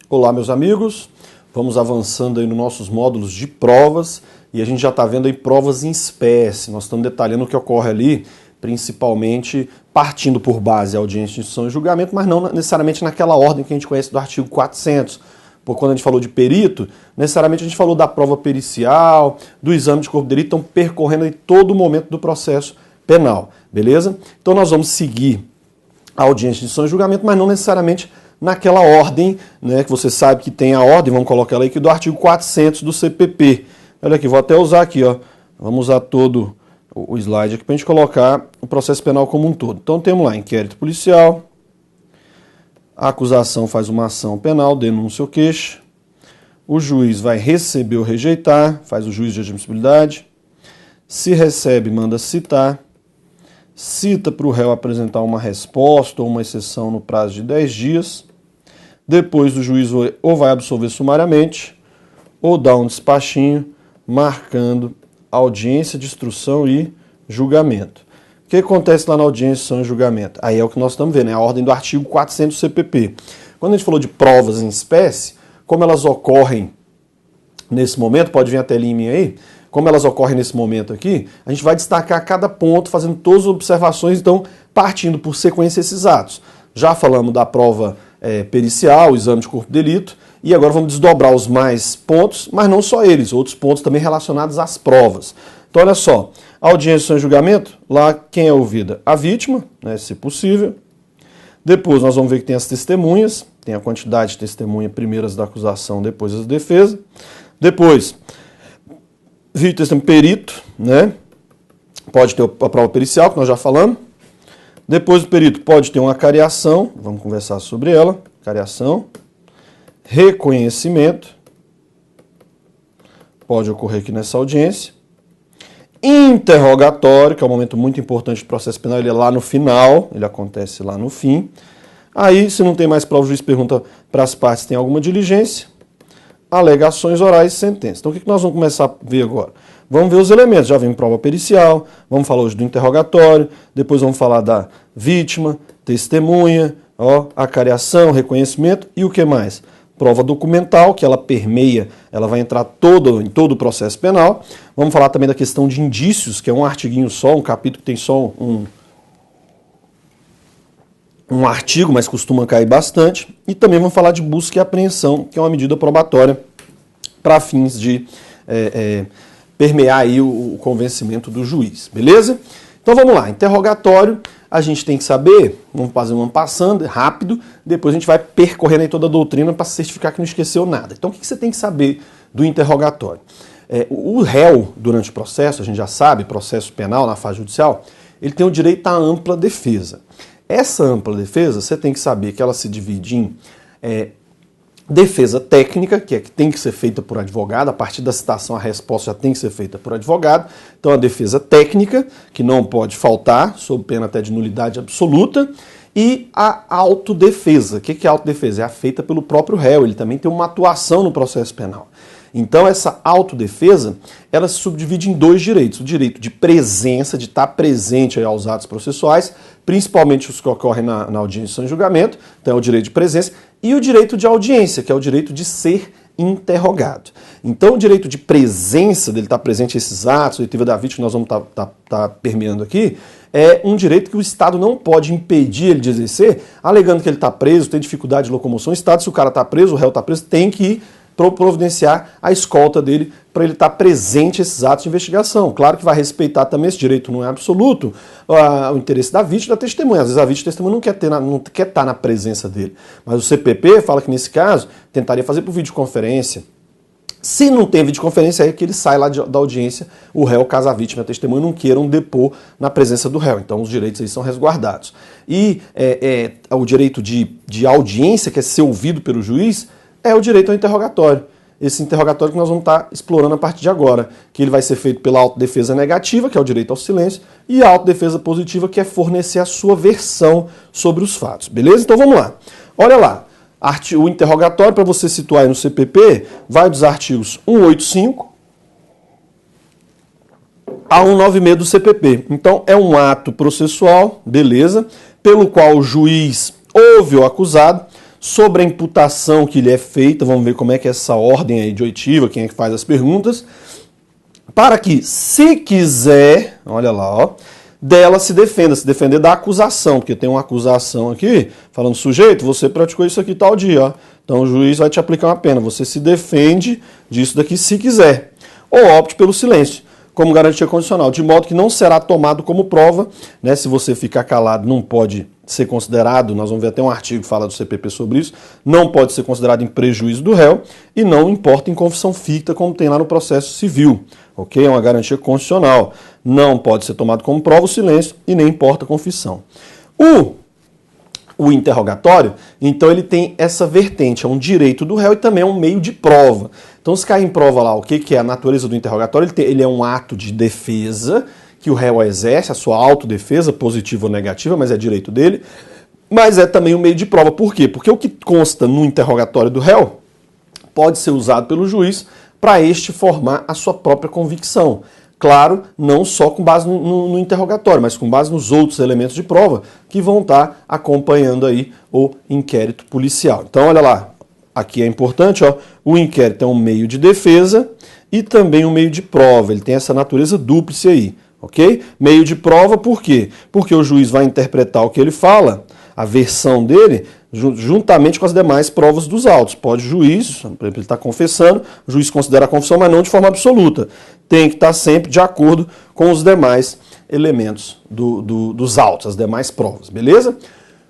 Olá, meus amigos, vamos avançando aí nos nossos módulos de provas e a gente já está vendo aí provas em espécie. Nós estamos detalhando o que ocorre ali, principalmente partindo por base a audiência, instrução e julgamento, mas não necessariamente naquela ordem que a gente conhece do artigo 400. Porque quando a gente falou de perito, necessariamente a gente falou da prova pericial, do exame de corpo de delito, estão percorrendo aí todo o momento do processo penal, beleza? Então nós vamos seguir a audiência, instrução e julgamento, mas não necessariamente naquela ordem, né, que você sabe que tem a ordem, vamos colocar ela aqui, do artigo 400 do CPP. Olha aqui, vou até usar aqui, ó. Vamos usar todo o slide aqui para a gente colocar o processo penal como um todo. Então temos lá inquérito policial, a acusação faz uma ação penal, denúncia ou queixa, o juiz vai receber ou rejeitar, faz o juízo de admissibilidade, se recebe, manda citar, cita para o réu apresentar uma resposta ou uma exceção no prazo de 10 dias, depois o juiz ou vai absolver sumariamente ou dá um despachinho marcando audiência de instrução e julgamento. O que acontece lá na audiência, instrução e julgamento? Aí é o que nós estamos vendo, é a ordem do artigo 400 do CPP. Quando a gente falou de provas em espécie, como elas ocorrem nesse momento, pode vir a telinha em mim aí, como elas ocorrem nesse momento aqui, a gente vai destacar cada ponto, fazendo todas as observações, então partindo por sequência esses atos. Já falamos da prova pericial, o exame de corpo de delito, e agora vamos desdobrar os mais pontos, mas não só eles, outros pontos também relacionados às provas. Então olha só, audiência e julgamento, lá quem é ouvida? A vítima, né, se possível. Depois nós vamos ver que tem as testemunhas, tem a quantidade de testemunha primeiras da acusação, depois as defesas. Depois, vítima, testemunho, perito, né? Pode ter a prova pericial, que nós já falamos. Depois do perito pode ter uma cariação, vamos conversar sobre ela, cariação. Reconhecimento, pode ocorrer aqui nessa audiência. Interrogatório, que é um momento muito importante do processo penal, ele é lá no final, ele acontece lá no fim. Aí, se não tem mais prova, o juiz pergunta para as partes se tem alguma diligência. Alegações orais e sentença. Então, o que nós vamos começar a ver agora? Vamos ver os elementos. Já vimos prova pericial, vamos falar hoje do interrogatório, depois vamos falar da vítima, testemunha, acariação, reconhecimento e o que mais? Prova documental, que ela permeia, ela vai entrar em todo o processo penal. Vamos falar também da questão de indícios, que é um artiguinho só, um capítulo que tem só um artigo, mas costuma cair bastante. E também vamos falar de busca e apreensão, que é uma medida probatória para fins de permear aí o convencimento do juiz, beleza? Então vamos lá, interrogatório, a gente tem que saber, vamos fazer um passando rápido, depois a gente vai percorrendo aí toda a doutrina para certificar que não esqueceu nada. Então o que você tem que saber do interrogatório? O réu, durante o processo, a gente já sabe, processo penal na fase judicial, ele tem o direito à ampla defesa. Essa ampla defesa, você tem que saber que ela se divide em defesa técnica, que tem que ser feita por advogado, a partir da citação a resposta já tem que ser feita por advogado. Então a defesa técnica, que não pode faltar, sob pena até de nulidade absoluta, e a autodefesa. O que é autodefesa? É a feita pelo próprio réu, ele também tem uma atuação no processo penal. Então essa autodefesa, ela se subdivide em dois direitos. O direito de presença, de estar presente aos atos processuais, principalmente os que ocorrem na audiência e julgamento, então é o direito de presença, e o direito de audiência, que é o direito de ser interrogado. Então o direito de presença, dele estar presente esses atos, a oitiva da vítima que nós vamos estar permeando aqui, é um direito que o Estado não pode impedir ele de exercer, alegando que ele está preso, tem dificuldade de locomoção. O Estado, se o cara está preso, o réu está preso, tem que ir providenciar a escolta dele para ele estar presente esses atos de investigação. Claro que vai respeitar também, esse direito não é absoluto, o interesse da vítima e da testemunha. Às vezes a vítima e a testemunha não quer estar na presença dele. Mas o CPP fala que nesse caso tentaria fazer por videoconferência. Se não tem videoconferência, aí é que ele sai lá da audiência, o réu, caso a vítima e a testemunha não queiram depor na presença do réu. Então os direitos aí são resguardados. E o direito de audiência, que é ser ouvido pelo juiz, é o direito ao interrogatório. Esse interrogatório que nós vamos estar explorando a partir de agora, que ele vai ser feito pela autodefesa negativa, que é o direito ao silêncio, e a autodefesa positiva, que é fornecer a sua versão sobre os fatos. Beleza? Então vamos lá. Olha lá, o interrogatório, para você situar aí no CPP, vai dos artigos 185 a 196 do CPP. Então é um ato processual, beleza, pelo qual o juiz ouve o acusado, sobre a imputação que lhe é feita, vamos ver como é que é essa ordem aí de oitiva, quem é que faz as perguntas, para que, se quiser, olha lá, ó, dela se defender da acusação, porque tem uma acusação aqui, falando, sujeito, você praticou isso aqui tal dia, ó. Então o juiz vai te aplicar uma pena, você se defende disso daqui se quiser, ou opte pelo silêncio, como garantia condicional, de modo que não será tomado como prova, né? Se você ficar calado, não pode ser considerado, nós vamos ver até um artigo que fala do CPP sobre isso, não pode ser considerado em prejuízo do réu e não importa em confissão ficta, como tem lá no processo civil, ok? É uma garantia constitucional. Não pode ser tomado como prova o silêncio e nem importa a confissão. O interrogatório, então ele tem essa vertente, é um direito do réu e também é um meio de prova. Então se cair em prova lá o que é a natureza do interrogatório, ele é um ato de defesa que o réu exerce, a sua autodefesa, positiva ou negativa, mas é direito dele, mas é também um meio de prova. Por quê? Porque o que consta no interrogatório do réu pode ser usado pelo juiz para este formar a sua própria convicção. Claro, não só com base no interrogatório, mas com base nos outros elementos de prova que vão estar acompanhando aí o inquérito policial. Então, olha lá, aqui é importante, ó, o inquérito é um meio de defesa e também um meio de prova. Ele tem essa natureza dúplice aí, ok? Meio de prova, por quê? Porque o juiz vai interpretar o que ele fala, a versão dele, juntamente com as demais provas dos autos. Pode o juiz, por exemplo, ele está confessando, o juiz considera a confissão, mas não de forma absoluta. Tem que estar sempre de acordo com os demais elementos dos autos, as demais provas, beleza?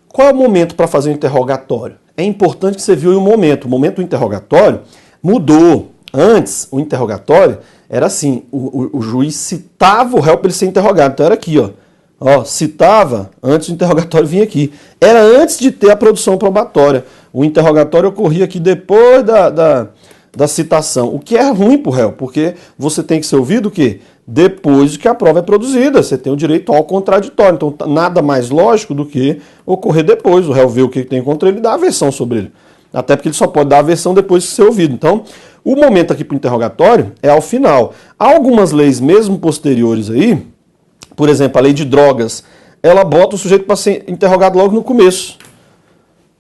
Qual é o momento para fazer o interrogatório? É importante que você viu aí o momento do interrogatório mudou. Antes, o interrogatório era assim, o juiz citava o réu para ele ser interrogado. Então era aqui, ó. Ó, citava, antes do interrogatório vinha aqui. Era antes de ter a produção probatória. O interrogatório ocorria aqui depois da citação. O que é ruim para o réu, porque você tem que ser ouvido o quê? Depois que a prova é produzida. Você tem o direito ao contraditório. Então, nada mais lógico do que ocorrer depois. O réu vê o que tem contra ele e dá a versão sobre ele. Até porque ele só pode dar a versão depois de ser ouvido. Então, o momento aqui para o interrogatório é ao final. Há algumas leis mesmo posteriores aí, por exemplo, a lei de drogas, ela bota o sujeito para ser interrogado logo no começo,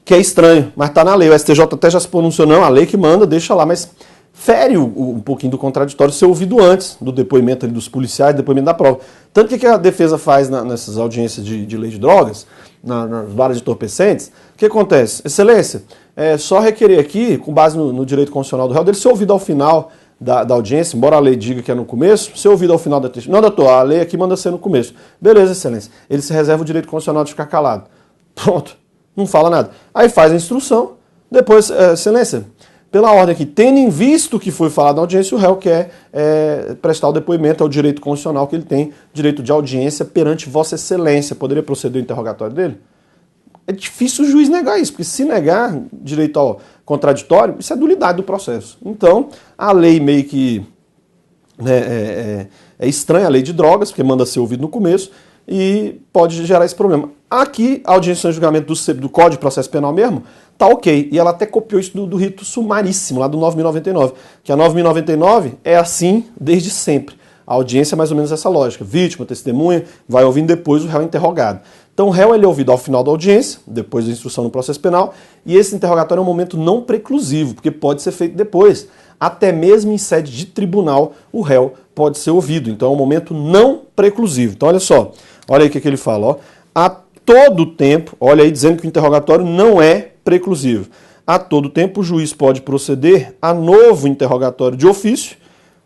que é estranho, mas está na lei. O STJ até já se pronunciou, não, a lei que manda, deixa lá, mas fere um pouquinho do contraditório ser ouvido antes do depoimento ali dos policiais, do depoimento da prova. Tanto que a defesa faz nessas audiências de lei de drogas, nas varas de entorpecentes, o que acontece? Excelência, é só requerer aqui, com base no direito constitucional do réu, dele ser ouvido ao final da audiência, embora a lei diga que é no começo, ser ouvido ao final da testemunha. Não, doutor, a lei aqui manda ser no começo. Beleza, excelência. Ele se reserva o direito constitucional de ficar calado. Pronto. Não fala nada. Aí faz a instrução, depois, excelência, pela ordem aqui, tendo em visto o que foi falado na audiência, o réu quer prestar o depoimento ao direito constitucional que ele tem, direito de audiência perante vossa excelência. Poderia proceder o interrogatório dele? É difícil o juiz negar isso, porque se negar direito ao contraditório, isso é nulidade do processo. Então, a lei meio que é estranha, a lei de drogas, porque manda ser ouvido no começo, e pode gerar esse problema. Aqui, a audiência de julgamento do Código de Processo Penal mesmo, tá ok. E ela até copiou isso do rito sumaríssimo, lá do 9.099, que a 9.099 é assim desde sempre. A audiência é mais ou menos essa lógica. Vítima, testemunha, vai ouvindo depois o réu interrogado. Então o réu ele é ouvido ao final da audiência, depois da instrução no processo penal, e esse interrogatório é um momento não preclusivo, porque pode ser feito depois. Até mesmo em sede de tribunal, o réu pode ser ouvido. Então é um momento não preclusivo. Então olha só, olha aí o que ele fala. Ó. A todo tempo, olha aí dizendo que o interrogatório não é preclusivo. A todo tempo o juiz pode proceder a novo interrogatório de ofício.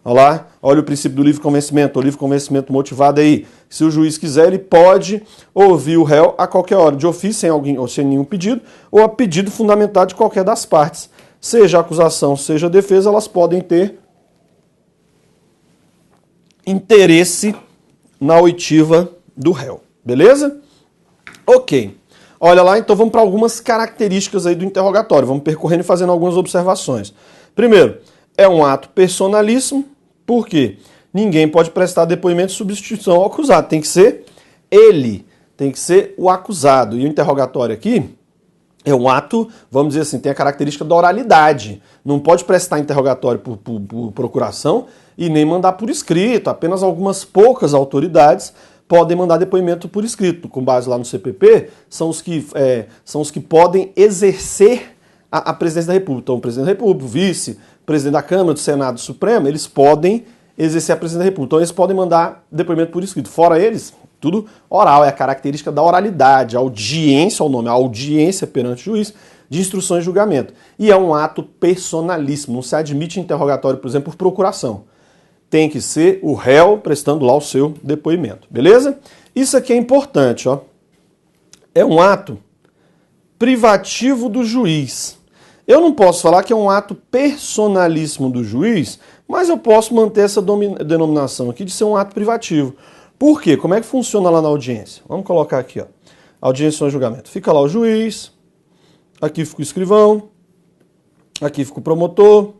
Olha lá, olha o princípio do livre convencimento, o livre convencimento motivado aí. Se o juiz quiser, ele pode ouvir o réu a qualquer hora, de ofício, sem nenhum pedido, ou a pedido fundamentado de qualquer das partes. Seja a acusação, seja a defesa, elas podem ter interesse na oitiva do réu. Beleza? Ok. Olha lá, então vamos para algumas características aí do interrogatório. Vamos percorrendo e fazendo algumas observações. Primeiro, é um ato personalíssimo, por quê? Ninguém pode prestar depoimento de substituição ao acusado, tem que ser ele, tem que ser o acusado. E o interrogatório aqui é um ato, vamos dizer assim, tem a característica da oralidade. Não pode prestar interrogatório por procuração e nem mandar por escrito. Apenas algumas poucas autoridades podem mandar depoimento por escrito. Com base lá no CPP, são os que podem exercer a presidência da República. Então, o presidente da República, o vice, o presidente da Câmara, do Senado, do Supremo, eles podem exercer a presidência da República. Então, eles podem mandar depoimento por escrito. Fora eles, tudo oral, é a característica da oralidade, a audiência, o nome, a audiência perante o juiz, de instruções de julgamento. E é um ato personalíssimo, não se admite interrogatório, por exemplo, por procuração. Tem que ser o réu prestando lá o seu depoimento, beleza? Isso aqui é importante, ó. É um ato privativo do juiz. Eu não posso falar que é um ato personalíssimo do juiz, mas eu posso manter essa denominação aqui de ser um ato privativo. Por quê? Como é que funciona lá na audiência? Vamos colocar aqui, ó. Audiência de julgamento. Fica lá o juiz, aqui fica o escrivão, aqui fica o promotor,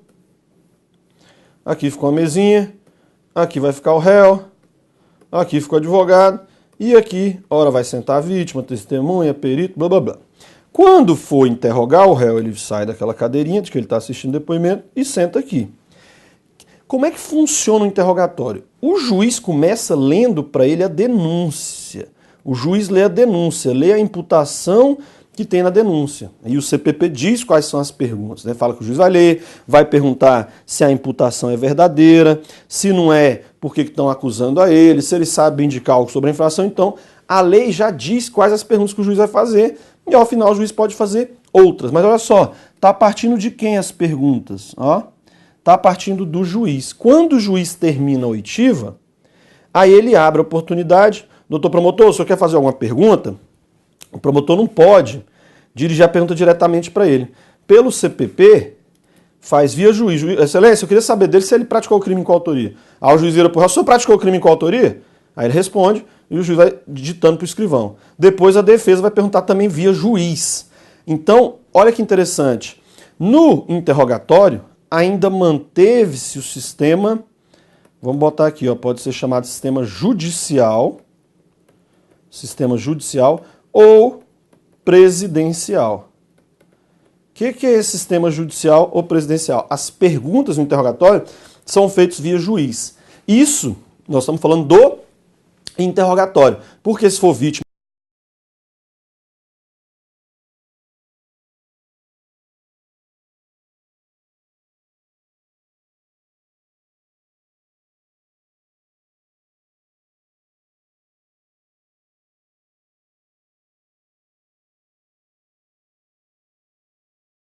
aqui fica uma mesinha, aqui vai ficar o réu, aqui fica o advogado, e aqui, ora vai sentar a vítima, testemunha, perito, blá blá blá. Quando for interrogar o réu, ele sai daquela cadeirinha de que ele está assistindo o depoimento e senta aqui. Como é que funciona o interrogatório? O juiz começa lendo para ele a denúncia. O juiz lê a denúncia, lê a imputação que tem na denúncia. E o CPP diz quais são as perguntas, né? Fala que o juiz vai ler, vai perguntar se a imputação é verdadeira, se não é, por que estão acusando a ele, se ele sabe indicar algo sobre a infração. Então, a lei já diz quais as perguntas que o juiz vai fazer e, ao final, o juiz pode fazer outras. Mas olha só, está partindo de quem as perguntas? Está partindo do juiz. Quando o juiz termina a oitiva, aí ele abre a oportunidade. Doutor promotor, o senhor quer fazer alguma pergunta? O promotor não pode dirigir a pergunta diretamente para ele. Pelo CPP, faz via juiz. Excelência, eu queria saber dele se ele praticou o crime com autoria. Aí o juiz vira para o réu, o senhor praticou o crime com autoria? Aí ele responde e o juiz vai digitando para o escrivão. Depois a defesa vai perguntar também via juiz. Então, olha que interessante. No interrogatório, ainda manteve-se o sistema, vamos botar aqui, ó, pode ser chamado sistema judicial ou presidencial. O que é esse sistema judicial ou presidencial? As perguntas no interrogatório são feitas via juiz. Isso, nós estamos falando do interrogatório. Porque se for vítima,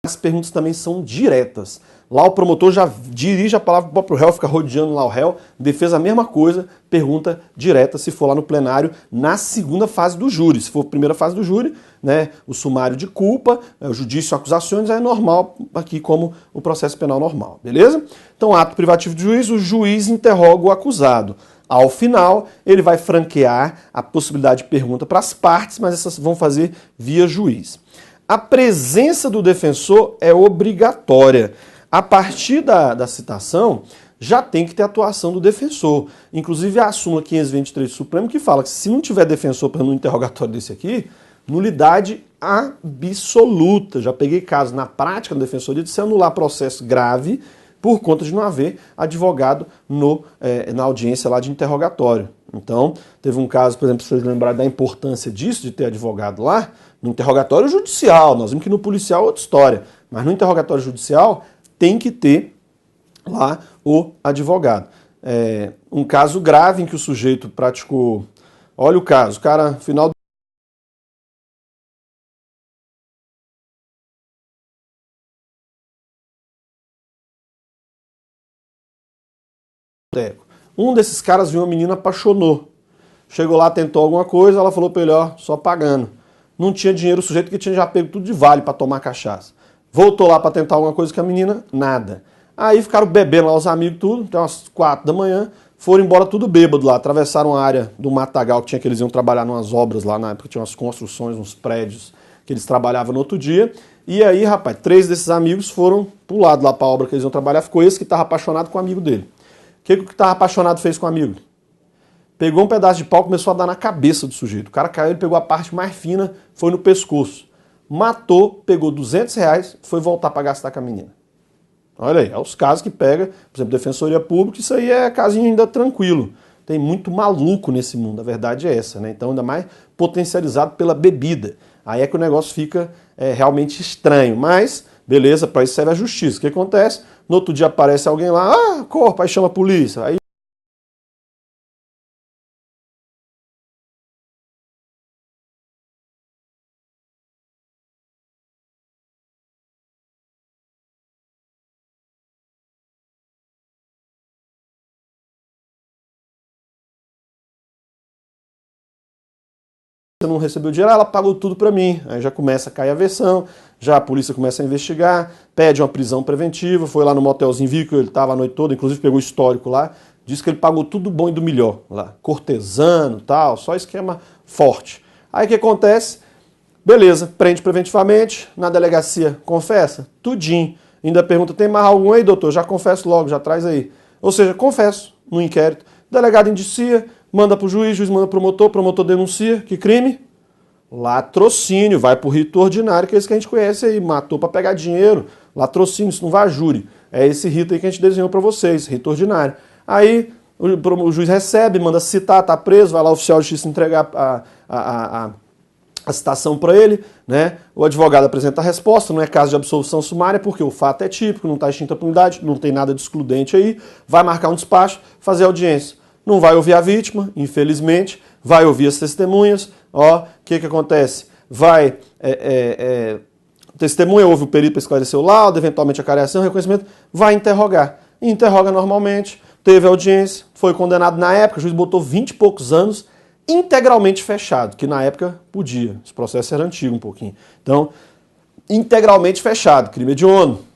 as perguntas também são diretas. Lá o promotor já dirige a palavra para o réu, fica rodeando lá o réu, defesa a mesma coisa, pergunta direta se for lá no plenário, na segunda fase do júri. Se for a primeira fase do júri, né, o sumário de culpa, o judício acusações, é normal aqui como o processo penal normal, beleza? Então, ato privativo do juiz, o juiz interroga o acusado. Ao final, ele vai franquear a possibilidade de pergunta para as partes, mas essas vão fazer via juiz. A presença do defensor é obrigatória. A partir da citação, já tem que ter atuação do defensor. Inclusive a súmula 523 do Supremo que fala que se não tiver defensor para um interrogatório desse aqui, nulidade absoluta. Já peguei casos na prática da defensoria de se anular processo grave por conta de não haver advogado na audiência lá de interrogatório. Então, teve um caso, por exemplo, se vocês lembrarem da importância disso, de ter advogado lá, no interrogatório judicial, nós vimos que no policial é outra história, mas no interrogatório judicial tem que ter lá o advogado. Um caso grave em que o sujeito praticou, olha o caso, o cara, final do um desses caras viu uma menina, apaixonou. Chegou lá, tentou alguma coisa, ela falou pra ele, ó, só pagando. Não tinha dinheiro, o sujeito que tinha já pego tudo de vale para tomar cachaça. Voltou lá para tentar alguma coisa com a menina, nada. Aí ficaram bebendo lá os amigos tudo, até umas 4 da manhã, foram embora tudo bêbado lá, atravessaram a área do matagal que tinha que eles iam trabalhar umas obras lá, na época tinha umas construções, uns prédios que eles trabalhavam no outro dia. E aí, rapaz, 3 desses amigos foram pro lado lá para a obra que eles iam trabalhar, ficou esse que estava apaixonado com o amigo dele. O que estava apaixonado fez com o amigo? Pegou um pedaço de pau e começou a dar na cabeça do sujeito. O cara caiu, ele pegou a parte mais fina, foi no pescoço. Matou, pegou R$200, foi voltar para gastar com a menina. Olha aí, é os casos que pega, por exemplo, Defensoria Pública, isso aí é casinho ainda tranquilo. Tem muito maluco nesse mundo, a verdade é essa, né? Então ainda mais potencializado pela bebida. Aí é que o negócio fica realmente estranho. Mas Beleza, para isso serve a justiça. O que acontece? No outro dia aparece alguém lá, corpo, aí chama a polícia. Aí você não recebeu dinheiro, ela pagou tudo para mim. Aí já começa a cair a versão, já a polícia começa a investigar, pede uma prisão preventiva, foi lá no motelzinho, viu que ele estava a noite toda, inclusive pegou o histórico lá, disse que ele pagou tudo bom e do melhor lá, cortesano e tal, só esquema forte. Aí o que acontece? Beleza, prende preventivamente, na delegacia confessa, tudinho. Ainda pergunta, tem mais algum aí, doutor? Já confesso logo, já traz aí. Ou seja, confesso no inquérito. Delegado indicia, manda pro juiz manda pro promotor denuncia. Que crime? Latrocínio, vai pro rito ordinário, que é esse que a gente conhece aí, matou para pegar dinheiro, latrocínio, isso não vai a júri. É esse rito aí que a gente desenhou para vocês, rito ordinário. Aí o juiz recebe, manda citar, tá preso, vai lá o oficial de justiça entregar a citação para ele, né? O advogado apresenta a resposta, não é caso de absolvição sumária, porque o fato é típico, não está extinta a punidade, não tem nada de excludente aí, vai marcar um despacho, fazer audiência. Não vai ouvir a vítima, infelizmente, vai ouvir as testemunhas, ó, o que acontece? Vai, testemunha, ouve o perito para esclarecer o laudo, eventualmente a cariação, reconhecimento, vai interrogar. Interroga normalmente, teve audiência, foi condenado na época, o juiz botou 20 e poucos anos, integralmente fechado, que na época podia, esse processo era antigo um pouquinho. Então, integralmente fechado, crime hediondo.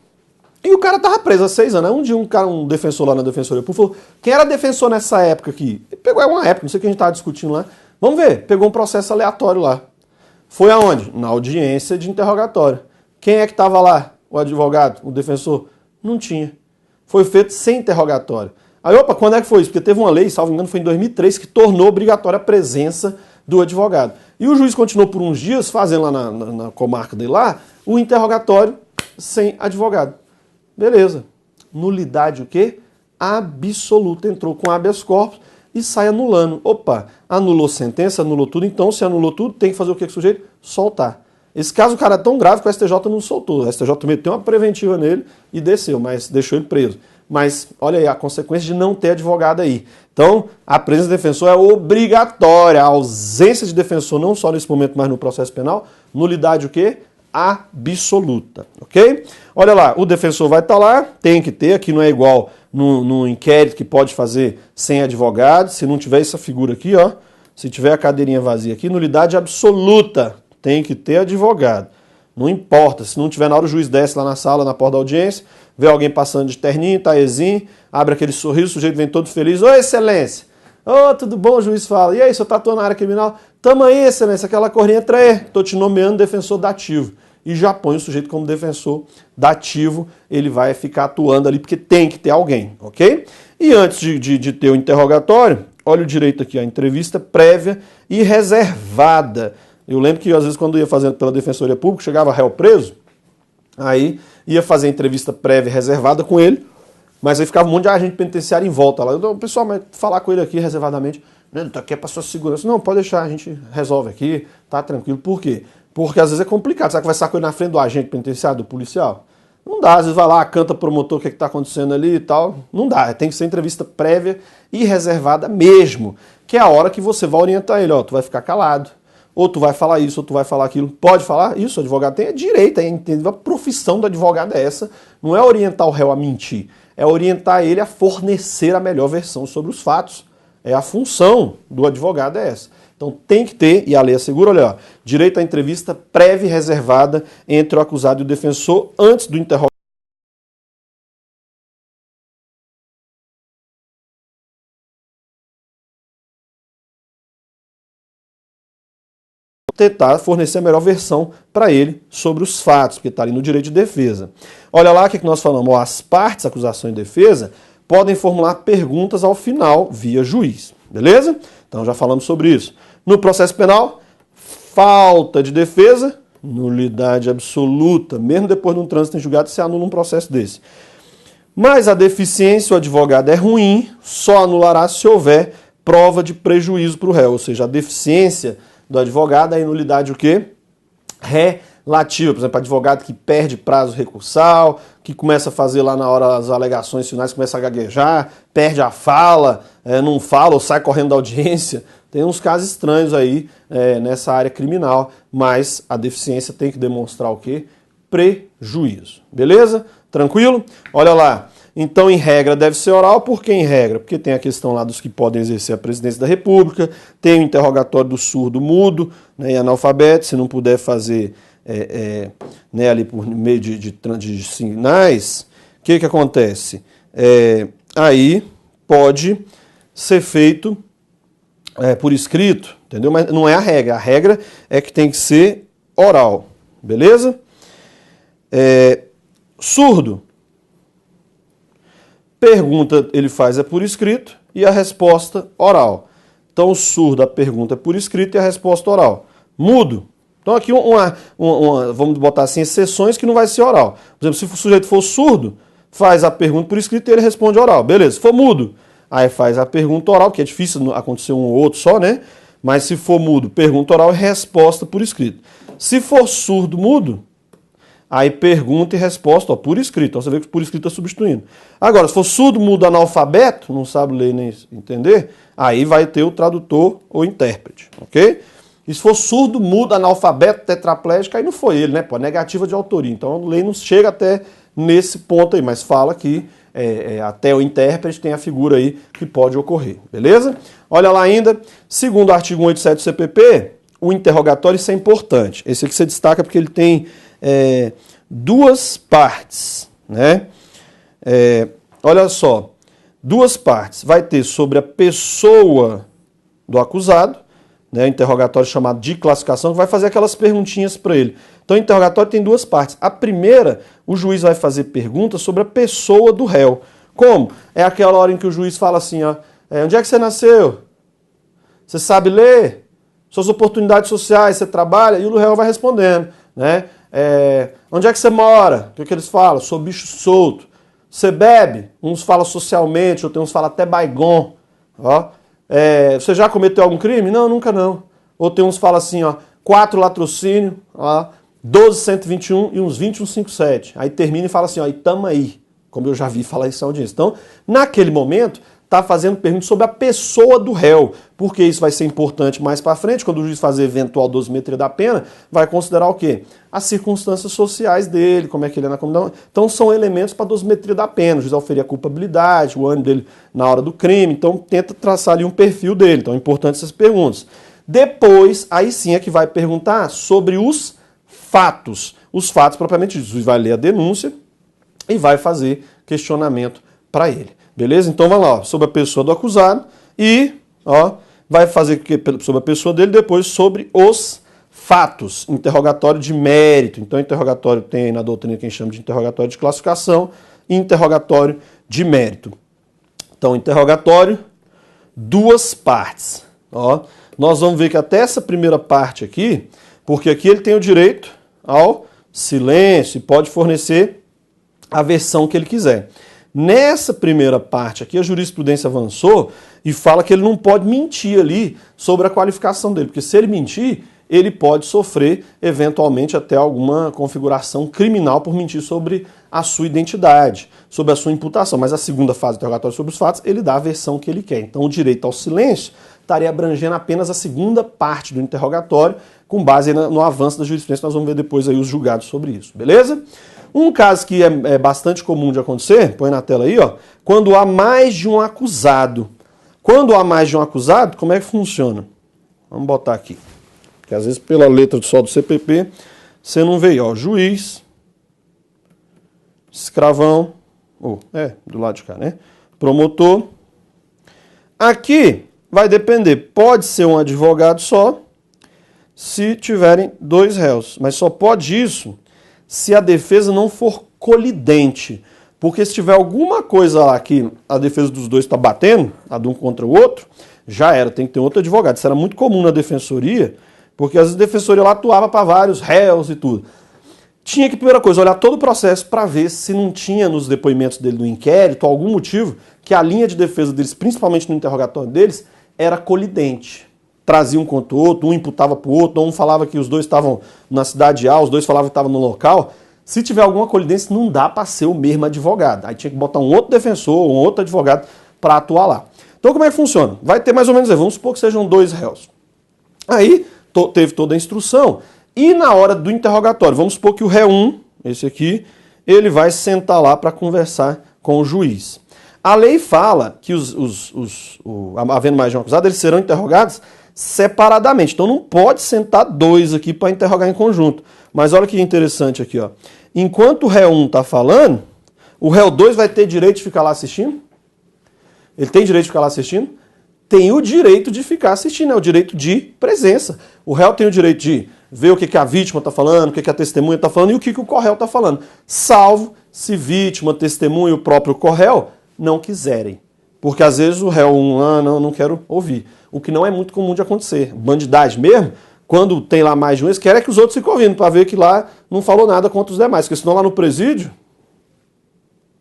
E o cara tava preso há 6 anos. Aí um dia um defensor lá na Defensoria Pública falou, quem era defensor nessa época aqui? Ele pegou uma época, não sei o que a gente tava discutindo lá. Vamos ver, pegou um processo aleatório lá. Foi aonde? Na audiência de interrogatório. Quem é que tava lá? O advogado, o defensor? Não tinha. Foi feito sem interrogatório. Aí, opa, quando é que foi isso? Porque teve uma lei, salvo engano, foi em 2003, que tornou obrigatória a presença do advogado. E o juiz continuou por uns dias, fazendo lá na comarca dele lá, o interrogatório sem advogado. Beleza. Nulidade o quê? Absoluta. Entrou com habeas corpus e sai anulando. Opa, anulou sentença, anulou tudo. Então, se anulou tudo, tem que fazer o que com o sujeito? Soltar. Esse caso, o cara é tão grave que o STJ não soltou. O STJ meteu uma preventiva nele e desceu, mas deixou ele preso. Mas olha aí a consequência de não ter advogado aí. Então, a presença de defensor é obrigatória. A ausência de defensor, não só nesse momento, mas no processo penal, nulidade o quê? Absoluta, ok? Olha lá, o defensor vai estar lá, tem que ter, aqui não é igual no inquérito que pode fazer sem advogado, se não tiver essa figura aqui, ó, se tiver a cadeirinha vazia aqui, nulidade absoluta, tem que ter advogado. Não importa, se não tiver na hora o juiz desce lá na sala, na porta da audiência, vê alguém passando de terninho, taezinho, abre aquele sorriso, o sujeito vem todo feliz, ô excelência, ô tudo bom, o juiz fala, e aí, senhor tá atuando na área criminal? Tamo aí, excelência, aquela corrinha entra aí, tô te nomeando defensor dativo. E já põe o sujeito como defensor dativo, ele vai ficar atuando ali, porque tem que ter alguém, ok? E antes de ter o interrogatório, olha o direito aqui, a entrevista prévia e reservada. Eu lembro que às vezes quando ia fazendo pela Defensoria Pública, chegava réu preso, aí ia fazer entrevista prévia e reservada com ele, mas aí ficava um monte de agente penitenciário em volta lá. O pessoal vai falar com ele aqui reservadamente, ele tá aqui é para sua segurança. Não, pode deixar, a gente resolve aqui, tá tranquilo. Por quê? Porque às vezes é complicado. Você vai conversar com ele na frente do agente penitenciário, do policial? Não dá. Às vezes vai lá, canta promotor o que está acontecendo ali e tal. Não dá. Tem que ser entrevista prévia e reservada mesmo. Que é a hora que você vai orientar ele. Ó, tu vai ficar calado. Ou tu vai falar isso, ou tu vai falar aquilo. Pode falar isso, o advogado tem direito. A profissão do advogado é essa. Não é orientar o réu a mentir. É orientar ele a fornecer a melhor versão sobre os fatos. É a função do advogado é essa. Então tem que ter, e a lei assegura, olha, ó, direito à entrevista prévia e reservada entre o acusado e o defensor antes do interrogatório. Tentar fornecer a melhor versão para ele sobre os fatos, porque está ali no direito de defesa. Olha lá o que nós falamos, ó, as partes, acusação e defesa, podem formular perguntas ao final via juiz, beleza? Então já falamos sobre isso. No processo penal, falta de defesa, nulidade absoluta, mesmo depois de um trânsito em julgado, se anula um processo desse. Mas a deficiência, o advogado é ruim, só anulará se houver prova de prejuízo para o réu, ou seja, a deficiência do advogado, a nulidade o quê? lativa, por exemplo, advogado que perde prazo recursal, que começa a fazer lá na hora as alegações finais, começa a gaguejar, perde a fala, não fala ou sai correndo da audiência. Tem uns casos estranhos aí nessa área criminal, mas a deficiência tem que demonstrar o quê? Prejuízo. Beleza? Tranquilo? Olha lá. Então, em regra, deve ser oral. Por que em regra? Porque tem a questão lá dos que podem exercer a presidência da República, tem o interrogatório do surdo mudo, né, e analfabeto, se não puder fazer né, ali por meio de sinais, o que acontece? Aí pode ser feito por escrito, entendeu? Mas não é a regra é que tem que ser oral, beleza? Surdo. Pergunta ele faz por escrito e a resposta oral. Então, o surdo, a pergunta é por escrito e a resposta oral. Mudo. Então, aqui vamos botar assim, exceções que não vai ser oral. Por exemplo, se o sujeito for surdo, faz a pergunta por escrito e ele responde oral. Beleza. Se for mudo, aí faz a pergunta oral, que é difícil acontecer um ou outro só, né? Mas se for mudo, pergunta oral e resposta por escrito. Se for surdo mudo, aí pergunta e resposta por escrito. Então você vê que por escrito está substituindo. Agora, se for surdo mudo analfabeto, não sabe ler nem entender, aí vai ter o tradutor ou intérprete, ok? E se for surdo mudo analfabeto tetraplégico, aí não foi ele, né? Pô, negativa de autoria. Então a lei não chega até nesse ponto aí, mas fala que até o intérprete tem a figura aí que pode ocorrer, beleza? Olha lá ainda, segundo o artigo 187 do CPP, o interrogatório, isso é importante. Esse aqui você destaca porque ele tem duas partes, né? Olha só, duas partes. Vai ter sobre a pessoa do acusado, né? Interrogatório chamado de classificação, que vai fazer aquelas perguntinhas para ele. Então, o interrogatório tem duas partes. A primeira, o juiz vai fazer perguntas sobre a pessoa do réu. Como? É aquela hora em que o juiz fala assim, ó, onde é que você nasceu? Você sabe ler? Suas oportunidades sociais, você trabalha? E o réu vai respondendo, né? Onde é que você mora? O que eles falam? Sou bicho solto. Você bebe? Uns falam socialmente, outros falam até baigon. Ó. Você já cometeu algum crime? Não, nunca não. Ou tem uns que falam assim, ó, 4 latrocínio, ó, 12.121 e uns 21.57. Aí termina e fala assim, ó, e tamo aí. Como eu já vi falar isso na audiência. Então, naquele momento, está fazendo perguntas sobre a pessoa do réu, porque isso vai ser importante mais para frente, quando o juiz fazer eventual dosimetria da pena, vai considerar o quê? As circunstâncias sociais dele, como é que ele é na comunidade. Então são elementos para dosimetria da pena, o juiz auferir a culpabilidade, o ânimo dele na hora do crime, então tenta traçar ali um perfil dele, então é importante essas perguntas. Depois, aí sim é que vai perguntar sobre os fatos. Os fatos propriamente ditos, o juiz vai ler a denúncia e vai fazer questionamento para ele. Beleza? Então vamos lá, ó, sobre a pessoa do acusado e vai fazer sobre a pessoa dele, depois sobre os fatos. Interrogatório de mérito. Então interrogatório tem na doutrina quem chama de interrogatório de classificação e interrogatório de mérito. Então interrogatório, duas partes. Ó, nós vamos ver que até essa primeira parte aqui, porque aqui ele tem o direito ao silêncio e pode fornecer a versão que ele quiser. Nessa primeira parte aqui, a jurisprudência avançou e fala que ele não pode mentir ali sobre a qualificação dele, porque se ele mentir, ele pode sofrer eventualmente até alguma configuração criminal por mentir sobre a sua identidade, sobre a sua imputação. Mas a segunda fase do interrogatório sobre os fatos, ele dá a versão que ele quer. Então o direito ao silêncio estaria abrangendo apenas a segunda parte do interrogatório, com base no avanço da jurisprudência. Nós vamos ver depois aí os julgados sobre isso, beleza? Um caso que é bastante comum de acontecer, põe na tela aí, ó, quando há mais de um acusado. Quando há mais de um acusado, como é que funciona? Vamos botar aqui. Porque às vezes pela letra só do CPP, você não vê, ó, juiz, escravão, do lado de cá, né? Promotor. Aqui vai depender, pode ser um advogado só, se tiverem 2 réus, mas só pode isso se a defesa não for colidente. Porque se tiver alguma coisa lá que a defesa dos dois está batendo, a de um contra o outro, já era, tem que ter outro advogado. Isso era muito comum na defensoria, porque às vezes a defensoria lá atuava para vários réus e tudo. Tinha que, primeira coisa, olhar todo o processo para ver se não tinha nos depoimentos dele no inquérito algum motivo que a linha de defesa deles, principalmente no interrogatório deles, era colidente. trazia um contra o outro, um imputava para o outro, um falava que os dois estavam na cidade A, os dois falavam que estavam no local. Se tiver alguma colidência, não dá para ser o mesmo advogado. Aí tinha que botar um outro defensor, um outro advogado para atuar lá. Então como é que funciona? Vai ter mais ou menos, vamos supor que sejam 2 réus. Aí teve toda a instrução e na hora do interrogatório, vamos supor que o réu 1, esse aqui, ele vai sentar lá para conversar com o juiz. A lei fala que havendo mais de um acusado, eles serão interrogados separadamente. Então não pode sentar 2 aqui para interrogar em conjunto. Mas olha que interessante aqui, ó. Enquanto o réu 1 está falando, o réu 2 vai ter direito de ficar lá assistindo? Ele tem direito de ficar lá assistindo? Tem o direito de ficar assistindo, é o direito de presença. O réu tem o direito de ver o que a vítima está falando, o que a testemunha está falando e o que o corréu está falando. Salvo se vítima, testemunha e o próprio corréu não quiserem. Porque às vezes o réu não quero ouvir. O que não é muito comum de acontecer. Bandidagem mesmo, quando tem lá mais de um, eles querem que os outros fiquem ouvindo, para ver que lá não falou nada contra os demais. Porque senão lá no presídio,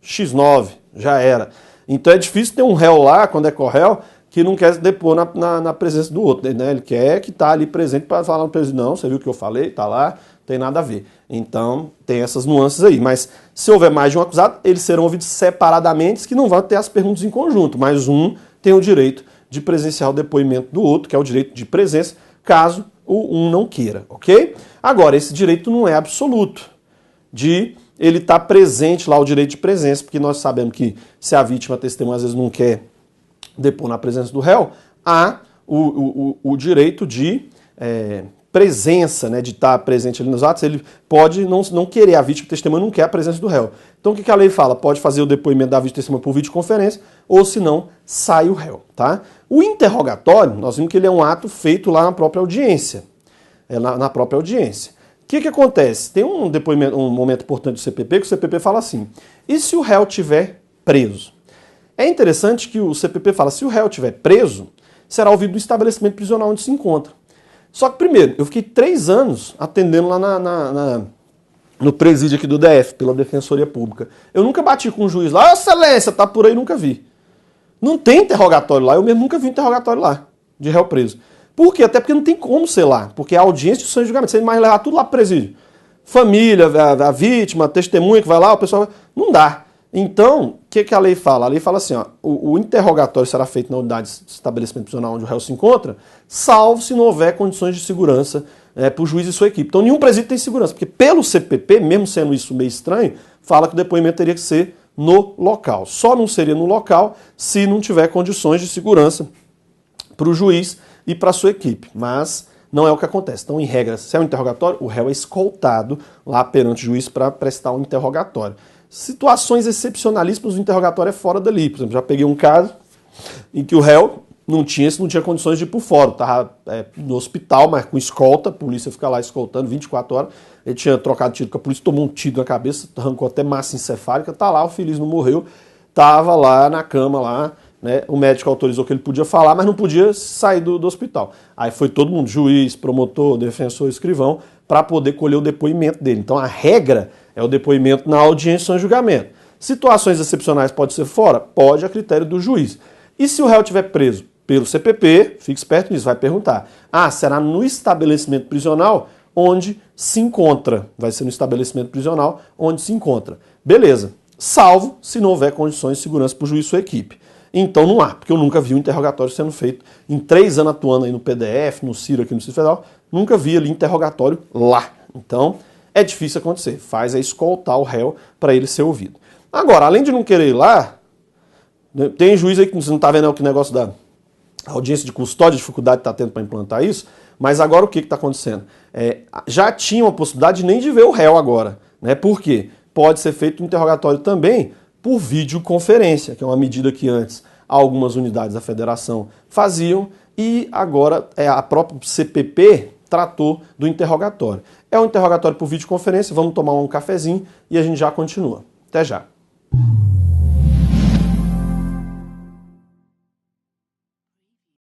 X9, já era. Então é difícil ter um réu lá, quando é corréu, que não quer depor na presença do outro, né? Ele quer que está ali presente para falar no presídio, não, você viu o que eu falei, está lá, não tem nada a ver. Então tem essas nuances aí. Mas se houver mais de um acusado, eles serão ouvidos separadamente, que não vão ter as perguntas em conjunto, mas um tem o direito de presenciar o depoimento do outro, que é o direito de presença, caso o um não queira, ok? Agora, esse direito não é absoluto de ele estar presente lá, o direito de presença, porque nós sabemos que se a vítima, a testemunha, às vezes não quer depor na presença do réu, há o direito de presença, né, de estar presente ali nos atos. Ele pode não querer, a vítima, a testemunha não quer a presença do réu. Então o que a lei fala? Pode fazer o depoimento da vítima, testemunha por videoconferência, ou se não, sai o réu, tá? O interrogatório, nós vimos que ele é um ato feito lá na própria audiência. Na própria audiência. O que acontece? Tem um depoimento, um momento importante do CPP, que o CPP fala assim: e se o réu estiver preso? É interessante que o CPP fala, se o réu estiver preso, será ouvido no estabelecimento prisional onde se encontra. Só que, primeiro, eu fiquei 3 anos atendendo lá no presídio aqui do DF, pela Defensoria Pública. Eu nunca bati com um juiz lá, excelência, tá por aí, nunca vi. Não tem interrogatório lá, eu mesmo nunca vi interrogatório lá, de réu preso. Por quê? Até porque não tem como ser lá, porque a audiência de sonho de julgamento, você vai levar tudo lá pro presídio. Família, a vítima, a testemunha que vai lá, o pessoal... Não dá. Então, o que a lei fala? A lei fala assim, ó, o interrogatório será feito na unidade de estabelecimento prisional onde o réu se encontra, salvo se não houver condições de segurança para o juiz e sua equipe. Então, nenhum presídio tem segurança, porque pelo CPP, mesmo sendo isso meio estranho, fala que o depoimento teria que ser no local. Só não seria no local se não tiver condições de segurança para o juiz e para a sua equipe. Mas não é o que acontece. Então, em regra, se é um interrogatório, o réu é escoltado lá perante o juiz para prestar um interrogatório. Situações excepcionalíssimas, o interrogatório é fora dali. Por exemplo, já peguei um caso em que o réu não tinha condições de ir por fora. Estava no hospital, mas com escolta, a polícia fica lá escoltando 24 horas. Ele tinha trocado tiro com a polícia, tomou um tiro na cabeça, arrancou até massa encefálica, tá lá, o feliz não morreu, estava lá na cama, lá, né? O médico autorizou que ele podia falar, mas não podia sair do hospital. Aí foi todo mundo, juiz, promotor, defensor, escrivão, para poder colher o depoimento dele. Então a regra é o depoimento na audiência ou julgamento. Situações excepcionais pode ser fora? Pode, a critério do juiz. E se o réu estiver preso pelo CPP, fique esperto nisso, vai perguntar. Será no estabelecimento prisional onde se encontra. Vai ser no estabelecimento prisional onde se encontra. Beleza. Salvo se não houver condições de segurança para o juiz e sua equipe. Então não há, porque eu nunca vi um interrogatório sendo feito em 3 anos atuando aí no PDF, no CIRO, aqui no Distrito Federal, nunca vi ali interrogatório lá. Então é difícil acontecer. Faz escoltar o réu para ele ser ouvido. Agora, além de não querer ir lá, tem juiz aí que você não está vendo o que negócio da audiência de custódia, dificuldade está tendo para implantar isso, mas agora o que está acontecendo? Já tinha uma possibilidade nem de ver o réu agora. Né? Por quê? Pode ser feito um interrogatório também por videoconferência, que é uma medida que antes algumas unidades da federação faziam e agora a própria CPP tratou do interrogatório. É um interrogatório por videoconferência, vamos tomar um cafezinho e a gente já continua. Até já.